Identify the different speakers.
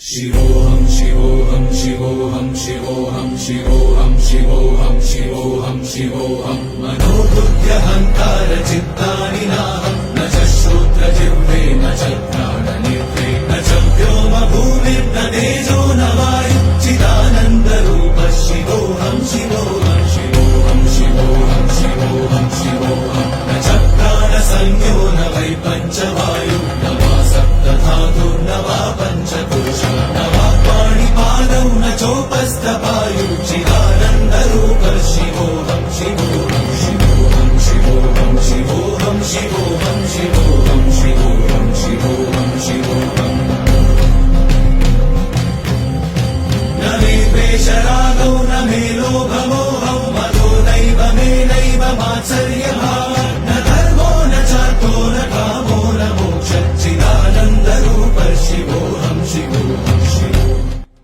Speaker 1: शिवोऽहं शिवोऽहं शिवोऽहं शिवोऽहं शिवोऽहं शिवोऽहं शिवोऽहं शिवोऽहं मनोबुद्ध्यहङ्कार चित्तानि नाहं न च श्रोत्रजिह्वे न च घ्राणनेत्रे न च व्योम भूमिर्न तेजो न वायुः चिदानन्दरूपः शिवोऽहं शिवोऽहं शिवोऽहं शिवोऽहं शिवोऽहं शिवोऽहं न च प्राणसंज्ञो न वै पञ्चवायुः न वा सप्तधातुर्न वा पञ्चकोशः न वा पाणिपादौ न चोपस्थपायुः चिदानन्दरूपः शिवोऽहं शिवोऽहं शिवोऽहं शिवोऽहं शिवोऽहं शिवोऽहं शिवोऽहं शिवोऽहं शिवोऽहं शिवोऽहं न मे द्वेषरागौ न मे लोभमोहौ मदो नैव मे नैव मात्सर्यभावः न धर्मो न चार्थो न कामो न मोक्षः चिदानन्दरूपः शिवो